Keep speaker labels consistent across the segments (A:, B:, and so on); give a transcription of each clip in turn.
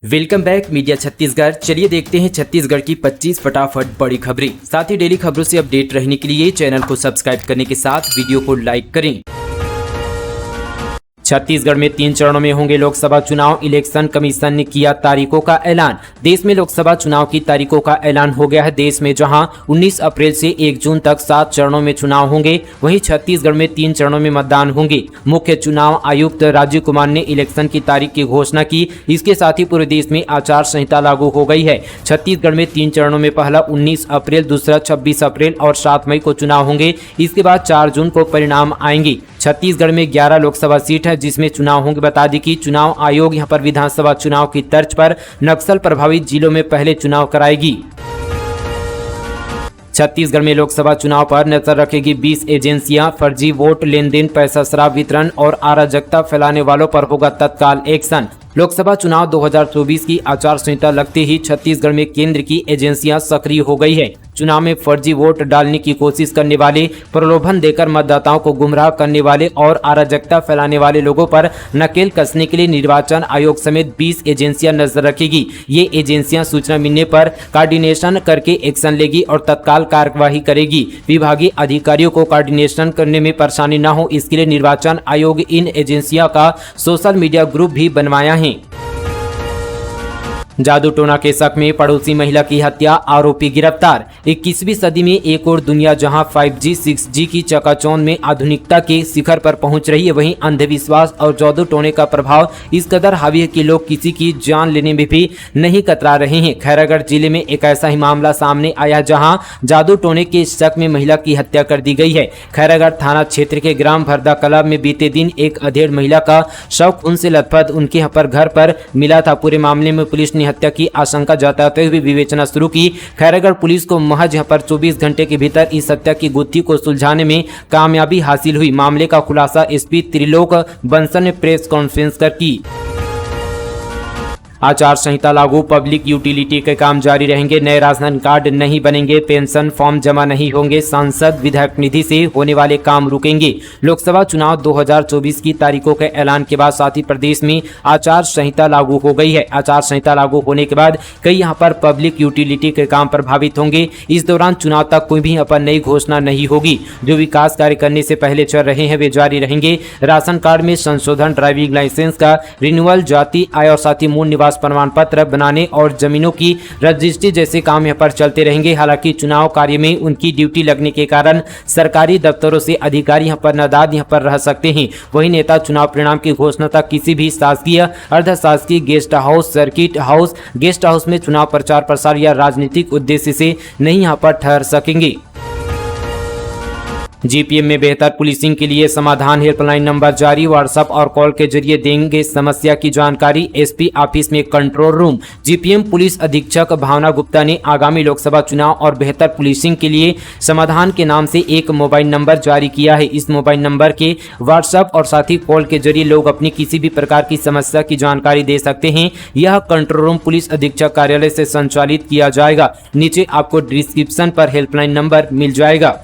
A: Welcome back media Chhattisgarh. चलिए देखते हैं छत्तीसगढ़ की 25 फटाफट बड़ी खबरें। साथ ही डेली खबरों से अपडेट रहने के लिए चैनल को सब्सक्राइब करने के साथ वीडियो को लाइक करें। छत्तीसगढ़ में 3 चरणों में होंगे लोकसभा चुनाव। इलेक्शन कमीशन ने किया तारीखों का ऐलान। देश में लोकसभा चुनाव की तारीखों का ऐलान हो गया है। देश में जहां 19 अप्रैल से 1 जून तक 7 चरणों में चुनाव होंगे, वहीं छत्तीसगढ़ में 3 चरणों में मतदान होंगे। मुख्य चुनाव आयुक्त राजीव कुमार ने इलेक्शन की तारीख की घोषणा की। इसके साथ ही पूरे देश में आचार संहिता लागू हो गई है। छत्तीसगढ़ में 3 चरणों में पहला 19 अप्रैल, दूसरा 26 अप्रैल और 7 मई को चुनाव होंगे। इसके बाद 4 जून को परिणाम आएंगे। छत्तीसगढ़ में 11 लोकसभा सीट है जिसमें चुनाव होंगे। बता दें कि चुनाव आयोग यहां पर विधानसभा चुनाव की तर्ज पर नक्सल प्रभावित जिलों में पहले चुनाव कराएगी। छत्तीसगढ़ में लोकसभा चुनाव पर नजर रखेगी 20 एजेंसियां। फर्जी वोट, लेन देन, पैसा शराब वितरण और अराजकता फैलाने वालों पर होगा तत्काल एक्शन। लोकसभा चुनाव 2024 की आचार संहिता लगते ही छत्तीसगढ़ में केंद्र की एजेंसियां सक्रिय हो गई है। चुनाव में फर्जी वोट डालने की कोशिश करने वाले, प्रलोभन देकर मतदाताओं को गुमराह करने वाले और अराजकता फैलाने वाले लोगों पर नकेल कसने के लिए निर्वाचन आयोग समेत 20 एजेंसियां नजर रखेगी। ये एजेंसियां सूचना मिलने पर कोऑर्डिनेशन करके एक्शन लेगी और तत्काल कार्यवाही करेगी। विभागीय अधिकारियों को कोऑर्डिनेशन करने में परेशानी न हो, इसके लिए निर्वाचन आयोग इन एजेंसियों का सोशल मीडिया ग्रुप भी बनवाया है। जादू टोना के शक में पड़ोसी महिला की हत्या, आरोपी गिरफ्तार। 21वीं सदी में एक और दुनिया जहां 5G 6G की चकाचौंध में आधुनिकता के शिखर पर पहुंच रही है, वहीं अंधविश्वास और जादू टोने का प्रभाव इस कदर हावी है कि लोग किसी की जान लेने में भी नहीं कतरा रहे हैं। खैरागढ़ जिले में एक ऐसा ही मामला सामने आया जहां जादू टोने के शक में महिला की हत्या कर दी गई है। खैरागढ़ थाना क्षेत्र के ग्राम भरदा कला में बीते दिन एक अधेड़ महिला का शव खून से लथपथ उनके यहाँ पर घर पर मिला था। पूरे मामले में पुलिस ने हत्या की आशंका जताते हुए विवेचना शुरू की। खैरागढ़ पुलिस को महज यहां पर 24 घंटे के भीतर इस हत्या की गुत्थी को सुलझाने में कामयाबी हासिल हुई। मामले का खुलासा एसपी त्रिलोक बंसल ने प्रेस कॉन्फ्रेंस कर की। आचार संहिता लागू, पब्लिक यूटिलिटी के काम जारी रहेंगे। नए राशन कार्ड नहीं बनेंगे, पेंशन फॉर्म जमा नहीं होंगे, सांसद विधायक निधि से होने वाले काम रुकेंगे। लोकसभा चुनाव 2024 की तारीखों के ऐलान के बाद साथ ही प्रदेश में आचार संहिता लागू हो गई है। आचार संहिता लागू होने के बाद कई यहाँ पर पब्लिक यूटिलिटी के काम प्रभावित होंगे। इस दौरान चुनाव तक कोई भी यहाँ पर नई घोषणा नहीं होगी। जो विकास कार्य करने से पहले चल रहे हैं वे जारी रहेंगे। राशन कार्ड में संशोधन, ड्राइविंग लाइसेंस का रिन्यूअल, जाति, आय और साथ ही मूल निवास प्रमाण पत्र बनाने और जमीनों की रजिस्ट्री जैसे काम यहाँ पर चलते रहेंगे। हालांकि चुनाव कार्य में उनकी ड्यूटी लगने के कारण सरकारी दफ्तरों से अधिकारी यहाँ पर नादाद यहाँ पर रह सकते हैं। वही नेता चुनाव परिणाम की घोषणा तक किसी भी शासकीय, अर्ध शासकीय guest house, circuit house, guest house में चुनाव प्रचार प्रसार या राजनीतिक उद्देश्य से नहीं यहाँ पर ठहर सकेंगे। जीपीएम में बेहतर पुलिसिंग के लिए समाधान हेल्पलाइन नंबर जारी। व्हाट्सएप और कॉल के जरिए देंगे समस्या की जानकारी। एसपी ऑफिस में कंट्रोल रूम। जीपीएम पुलिस अधीक्षक भावना गुप्ता ने आगामी लोकसभा चुनाव और बेहतर पुलिसिंग के लिए समाधान के नाम से एक मोबाइल नंबर जारी किया है। इस मोबाइल नंबर के व्हाट्सएप और साथ ही कॉल के जरिए लोग अपनी किसी भी प्रकार की समस्या की जानकारी दे सकते हैं। यह कंट्रोल रूम पुलिस अधीक्षक कार्यालय से संचालित किया जाएगा। नीचे आपको डिस्क्रिप्शन पर हेल्पलाइन नंबर मिल जाएगा।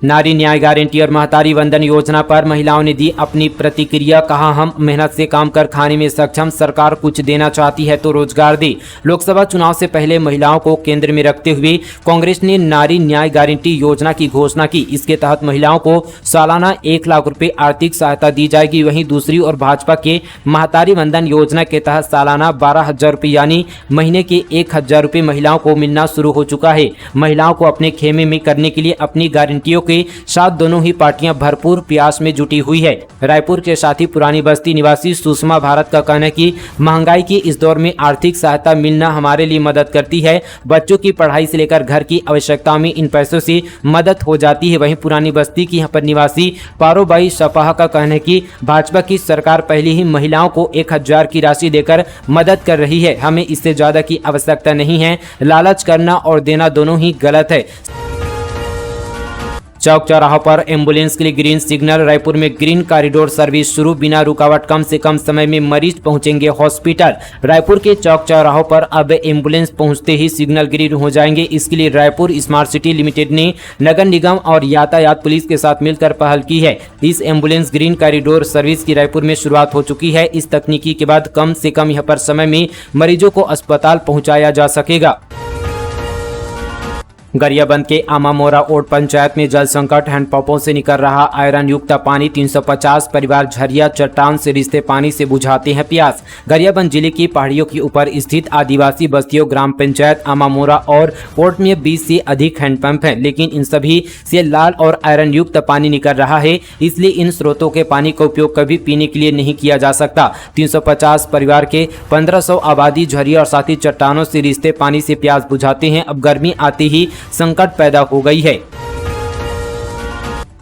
A: नारी न्याय गारंटी और महतारी वंदन योजना पर महिलाओं ने दी अपनी प्रतिक्रिया। कहा, हम मेहनत से काम कर खाने में सक्षम, सरकार कुछ देना चाहती है तो रोजगार दे। लोकसभा चुनाव से पहले महिलाओं को केंद्र में रखते हुए कांग्रेस ने नारी न्याय गारंटी योजना की घोषणा की। इसके तहत महिलाओं को सालाना 1 लाख रुपए आर्थिक सहायता दी जाएगी। वहीं दूसरी ओर भाजपा के महतारी वंदन योजना के तहत सालाना 12,000 रुपये यानी महीने के 1,000 रुपये महिलाओं को मिलना शुरू हो चुका है। महिलाओं को अपने खेमे में करने के लिए अपनी गारंटियों के साथ दोनों ही पार्टियां भरपूर प्रयास में जुटी हुई है। रायपुर के साथ ही पुरानी बस्ती निवासी सुषमा भारत का कहना है कि महंगाई की इस दौर में आर्थिक सहायता मिलना हमारे लिए मदद करती है। बच्चों की पढ़ाई से लेकर घर की आवश्यकताओं में इन पैसों से मदद हो जाती है। वहीं पुरानी बस्ती की यहाँ पर निवासी पारोबाई सपाहा का कहना है कि भाजपा की सरकार पहले ही महिलाओं को 1,000 की राशि देकर मदद कर रही है। हमें इससे ज्यादा की आवश्यकता नहीं है। लालच करना और देना दोनों ही गलत है। चौक चौराहों पर एम्बुलेंस के लिए ग्रीन सिग्नल। रायपुर में ग्रीन कॉरिडोर सर्विस शुरू, बिना रुकावट कम से कम समय में मरीज पहुंचेंगे हॉस्पिटल। रायपुर के चौक चौराहों पर अब एम्बुलेंस पहुंचते ही सिग्नल ग्रीन हो जाएंगे। इसके लिए रायपुर स्मार्ट सिटी लिमिटेड ने नगर निगम और यातायात पुलिस के साथ मिलकर पहल की है। इस एम्बुलेंस ग्रीन कॉरिडोर सर्विस की रायपुर में शुरुआत हो चुकी है। इस तकनीकी के बाद कम से कम यहाँ पर समय में मरीजों को अस्पताल पहुंचाया जा सकेगा। गरियाबंद के आमामोरा ओड पंचायत में जल संकट, हैंडपंपों से निकल रहा आयरन युक्त पानी। 350 परिवार झरिया चट्टान से रिश्ते पानी से बुझाते हैं प्यास। गरियाबंद जिले की पहाड़ियों के ऊपर स्थित आदिवासी बस्तियों ग्राम पंचायत आमामोरा और ओड में 20 से अधिक हैंडपंप हैं, लेकिन इन सभी से लाल और आयरन युक्त पानी निकल रहा है। इसलिए इन स्रोतों के पानी का उपयोग कभी पीने के लिए नहीं किया जा सकता। 350 परिवार के 1500 आबादी झरिया और साथ ही चट्टानों से रिश्ते पानी से प्यास बुझाते हैं। अब गर्मी आते ही संकट पैदा हो गई है।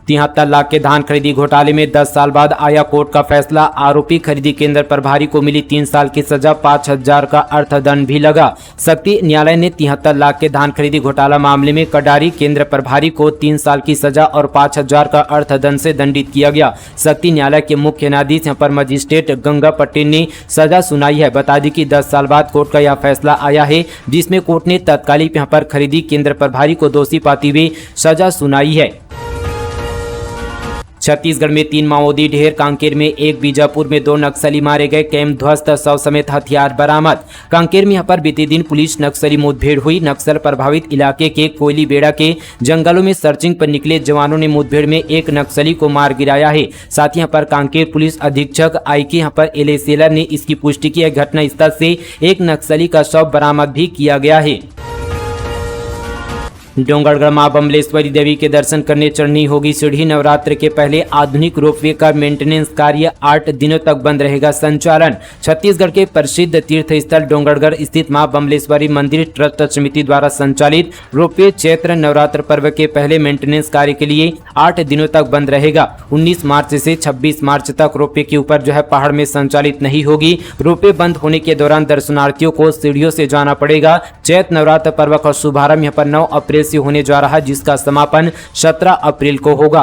A: 73 लाख के धान खरीदी घोटाले में 10 साल बाद आया कोर्ट का फैसला। आरोपी खरीदी केंद्र प्रभारी को मिली 3 साल की सजा, 5000 का अर्थदंड भी लगा। सख्ती न्यायालय ने 73 लाख के धान खरीदी घोटाला मामले में कडारी केंद्र प्रभारी को 3 साल की सजा और 5000 का अर्थदंड से दंडित किया गया। सख्ती न्यायालय के मुख्य न्यायाधीश यहाँ पर मजिस्ट्रेट गंगा पटेल ने सजा सुनाई है। बता दी कि 10 साल बाद कोर्ट का यह फैसला आया है, जिसमें कोर्ट ने तत्कालिक यहाँ पर खरीदी केंद्र प्रभारी को दोषी पाते हुए सजा सुनाई है। छत्तीसगढ़ में 3 माओवादी ढेर, कांकेर में 1, बीजापुर में 2 नक्सली मारे गए, कैंप ध्वस्त, 100 समेत हथियार बरामद। कांकेर में यहाँ पर बीते दिन पुलिस नक्सली मुठभेड़ हुई। नक्सल प्रभावित इलाके के कोयली बेड़ा के जंगलों में सर्चिंग पर निकले जवानों ने मुठभेड़ में 1 नक्सली को मार गिराया है। साथ ही यहाँ पर कांकेर पुलिस अधीक्षक आईके यहाँ पर एले सेलर ने इसकी पुष्टि की है। घटनास्थल से 1 नक्सली का शव बरामद भी किया गया है। डोंगरगढ़ मां बमलेश्वरी देवी के दर्शन करने चढ़नी होगी सीढ़ी। नवरात्र के पहले आधुनिक रोपवे का मेंटेनेंस कार्य 8 दिनों तक बंद रहेगा संचालन। छत्तीसगढ़ के प्रसिद्ध तीर्थ स्थल डोंगरगढ़ स्थित मां बमलेश्वरी मंदिर ट्रस्ट समिति द्वारा संचालित रोपवे चैत्र नवरात्र पर्व के पहले मेंटेनेंस कार्य के लिए 8 दिनों तक बंद रहेगा। 19 मार्च से 26 मार्च तक रोपवे के ऊपर जो है पहाड़ में संचालित नहीं होगी। रोपवे बंद होने के दौरान दर्शनार्थियों को सीढ़ियों से जाना पड़ेगा। चैत्र नवरात्र पर्व का शुभारंभ यहाँ पर 9 अप्रैल से होने जा रहा है, जिसका समापन 17 अप्रैल को होगा।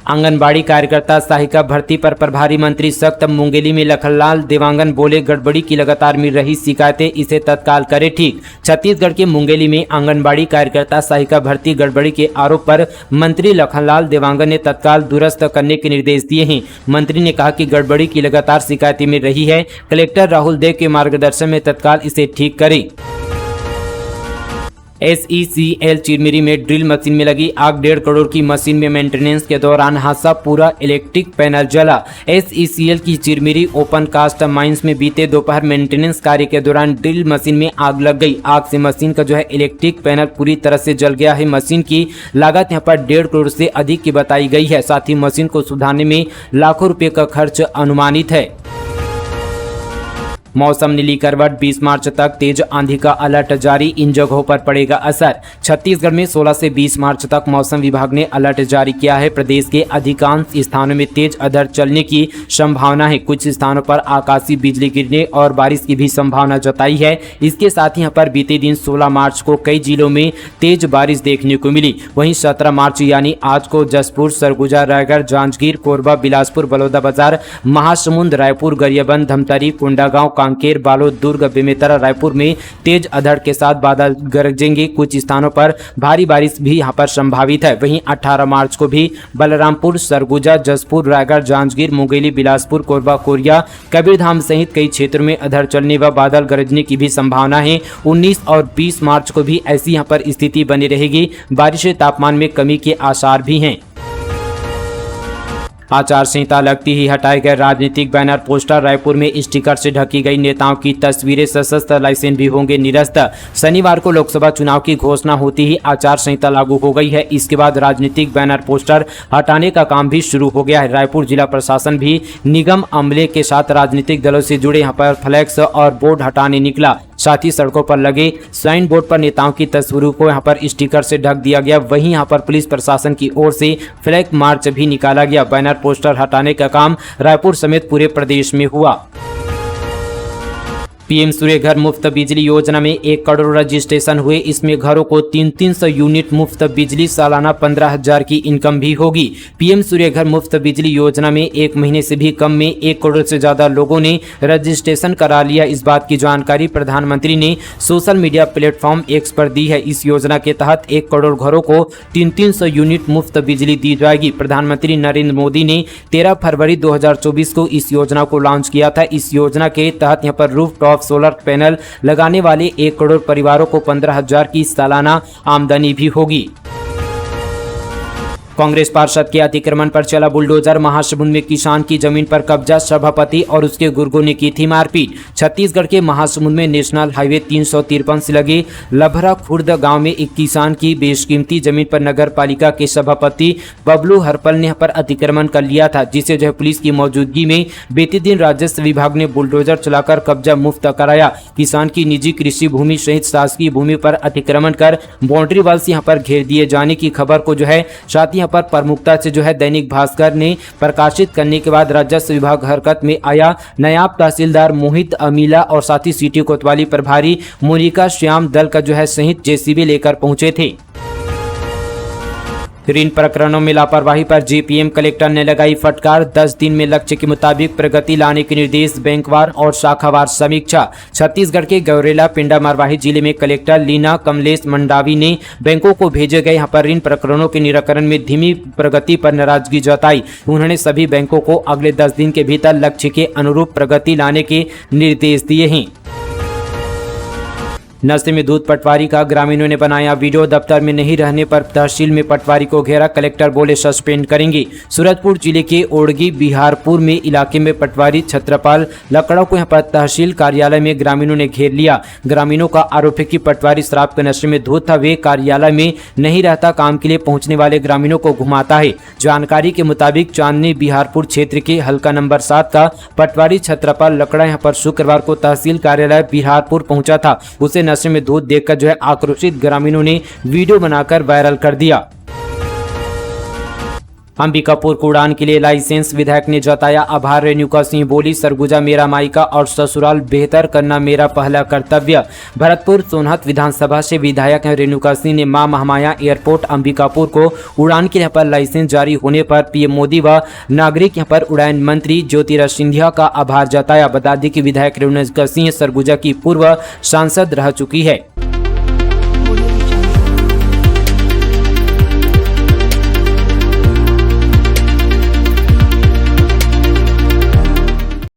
A: आंगनबाड़ी कार्यकर्ता सहायिका भर्ती पर प्रभारी मंत्री सख्त। मुंगेली में लखनलाल देवांगन बोले, गड़बड़ी की लगातार मिल रही शिकायतें, इसे तत्काल करे ठीक। छत्तीसगढ़ के मुंगेली में आंगनबाड़ी कार्यकर्ता सहायिका भर्ती गड़बड़ी के आरोप पर मंत्री लखनलाल देवांगन ने तत्काल दुरुस्त करने के निर्देश दिए हैं। मंत्री ने कहा कि गड़बड़ी की लगातार शिकायतें मिल रही है, कलेक्टर राहुल देव के मार्गदर्शन में तत्काल इसे ठीक करें। SECL चिरमिरी में ड्रिल मशीन में लगी आग, 1.5 करोड़ की मशीन में मेंटेनेंस के दौरान हादसा, पूरा इलेक्ट्रिक पैनल जला। SECL की चिरमिरी ओपन कास्ट माइंस में बीते दोपहर मेंटेनेंस कार्य के दौरान ड्रिल मशीन में आग लग गई। आग से मशीन का जो है इलेक्ट्रिक पैनल पूरी तरह से जल गया है। मशीन की लागत यहाँ पर 1.5 करोड़ से अधिक की बताई गई है। साथ ही मशीन को सुधारने में लाखों रुपए का खर्च अनुमानित है। मौसम नीली करवट, 20 मार्च तक तेज आंधी का अलर्ट जारी, इन जगहों पर पड़ेगा असर। छत्तीसगढ़ में 16 से 20 मार्च तक मौसम विभाग ने अलर्ट जारी किया है। प्रदेश के अधिकांश स्थानों में तेज आंधी चलने की संभावना है। कुछ स्थानों पर आकाशीय बिजली गिरने और बारिश की भी संभावना जताई है। इसके साथ ही यहाँ पर बीते दिन 16 मार्च को कई जिलों में तेज बारिश देखने को मिली। वहीं 17 मार्च यानी आज को जसपुर, सरगुजा, रायगढ़, जांजगीर, कोरबा, बिलासपुर, बलौदाबाजार, महासमुंद, रायपुर, गरियाबंद, धमतरी, कोंडागांव, कांकेर, बालोद, दुर्ग, बेमेतरा, रायपुर में तेज आंधी के साथ बादल गरजेंगे। कुछ स्थानों पर भारी बारिश भी यहां पर संभावित है। वहीं 18 मार्च को भी बलरामपुर, सरगुजा, जसपुर, रायगढ़, जांजगीर, मुंगेली, बिलासपुर, कोरबा, कोरिया, कबीरधाम सहित कई क्षेत्रों में आंधी चलने व बादल गरजने की भी संभावना है। 19 और 20 मार्च को भी ऐसी यहां पर स्थिति बनी रहेगी। बारिश से तापमान में कमी के आसार भी हैं। आचार संहिता लगती ही हटाए गए राजनीतिक बैनर, पोस्टर। रायपुर में स्टिकर से ढकी गई नेताओं की तस्वीरें, सशस्त्र लाइसेंस भी होंगे निरस्त। शनिवार को लोकसभा चुनाव की घोषणा होती ही आचार संहिता लागू हो गई है। इसके बाद राजनीतिक बैनर, पोस्टर हटाने का काम भी शुरू हो गया है। रायपुर जिला प्रशासन भी निगम अमले के साथ राजनीतिक दलों से जुड़े यहाँ पर फ्लैक्स और बोर्ड हटाने निकला। साथ ही सड़कों पर लगे साइन बोर्ड पर नेताओं की तस्वीरों को यहाँ पर स्टिकर से ढक दिया गया। वहीं यहाँ पर पुलिस प्रशासन की ओर से फ्लैग मार्च भी निकाला गया। बैनर, पोस्टर हटाने का काम रायपुर समेत पूरे प्रदेश में हुआ। पीएम सूर्य घर मुफ्त बिजली योजना में 1 करोड़ रजिस्ट्रेशन हुए। इसमें घरों को 300 यूनिट मुफ्त बिजली, सालाना 15,000 की इनकम भी होगी। पीएम सूर्य घर मुफ्त बिजली योजना में 1 महीने से भी कम में 1 करोड़ से ज्यादा लोगों ने रजिस्ट्रेशन करा लिया। इस बात की जानकारी प्रधानमंत्री ने सोशल मीडिया प्लेटफॉर्म एक्स पर दी है। इस योजना के तहत 1 करोड़ घरों को 300 यूनिट मुफ्त बिजली दी जाएगी। प्रधानमंत्री नरेंद्र मोदी ने 13 फरवरी 2024 को इस योजना को लॉन्च किया था। इस योजना के तहत यहाँ पर रूफटॉप सोलर पैनल लगाने वाले 1 करोड़ परिवारों को 15,000 की सालाना आमदनी भी होगी। कांग्रेस पार्षद के अतिक्रमण पर चला बुलडोजर। महासमुंद में किसान की जमीन पर कब्जा, सभापति और उसके गुर्गों ने की थी मारपीट। छत्तीसगढ़ के महासमुंद में नेशनल हाईवे 353 से लगे लभरा खुर्द गांव में एक किसान की बेशकीमती जमीन पर नगर पालिका के सभापति बबलू हरपल ने पर अतिक्रमण कर लिया था, जिसे जो है पुलिस की मौजूदगी में बीते दिन राजस्व विभाग ने बुलडोजर चलाकर कब्जा मुक्त कराया। किसान की निजी कृषि भूमि सहित शासकीय भूमि पर अतिक्रमण कर बाउंड्री वाल से यहाँ पर घेर दिए जाने की खबर को जो है साथ यहाँ पर प्रमुखता से जो है दैनिक भास्कर ने प्रकाशित करने के बाद राजस्व विभाग हरकत में आया। नायब तहसीलदार मोहित अमीला और साथ ही सिटी कोतवाली प्रभारी मोनिका श्याम दल का जो है सहित जेसीबी लेकर पहुंचे थे। ऋण प्रकरणों में लापरवाही पर जेपीएम कलेक्टर ने लगाई फटकार। 10 दिन में लक्ष्य के मुताबिक प्रगति लाने के निर्देश, बैंकवार और शाखावार समीक्षा। छत्तीसगढ़ के गौरेला पिंडा मरवाही जिले में कलेक्टर लीना कमलेश मंडावी ने बैंकों को भेजे गए यहाँ पर ऋण प्रकरणों के निराकरण में धीमी प्रगति पर नाराजगी जताई। उन्होंने सभी बैंकों को अगले 10 दिन के भीतर लक्ष्य के अनुरूप प्रगति लाने के निर्देश दिए हैं। नशे में दूध पटवारी का ग्रामीणों ने बनाया वीडियो। दफ्तर में नहीं रहने पर तहसील में पटवारी को घेरा, कलेक्टर बोले सस्पेंड करेंगे। सूरजपुर जिले के ओड़गी बिहारपुर में इलाके में पटवारी छत्रपाल लकड़ा को यहाँ पर तहसील कार्यालय में ग्रामीणों ने घेर लिया। ग्रामीणों का आरोप है कि पटवारी शराब के नशे में धुत था। वे कार्यालय में नहीं रहता, काम के लिए पहुंचने वाले ग्रामीणों को घुमाता है। जानकारी के मुताबिक चांदनी बिहारपुर क्षेत्र के हल्का नंबर 7 का पटवारी छत्रपाल लकड़ा यहाँ पर शुक्रवार को तहसील कार्यालय बिहारपुर पहुंचा था। उसे नशे में दूध देखकर जो है आक्रोशित ग्रामीणों ने वीडियो बनाकर वायरल कर दिया। अंबिकापुर को उड़ान के लिए लाइसेंस, विधायक ने जताया आभार। रेणुका सिंह बोली, सरगुजा मेरा मायका और ससुराल बेहतर करना मेरा पहला कर्तव्य। भरतपुर सोनहत विधानसभा से विधायक रेणुका सिंह ने मां महामाया एयरपोर्ट अंबिकापुर को उड़ान के यहाँ पर लाइसेंस जारी होने पर पीएम मोदी व नागरिक यहाँ पर उड़ान मंत्री ज्योतिरादित्य सिंधिया का आभार जताया। बता दें कि विधायक रेणुका सिंह सरगुजा की पूर्व सांसद रह चुकी है।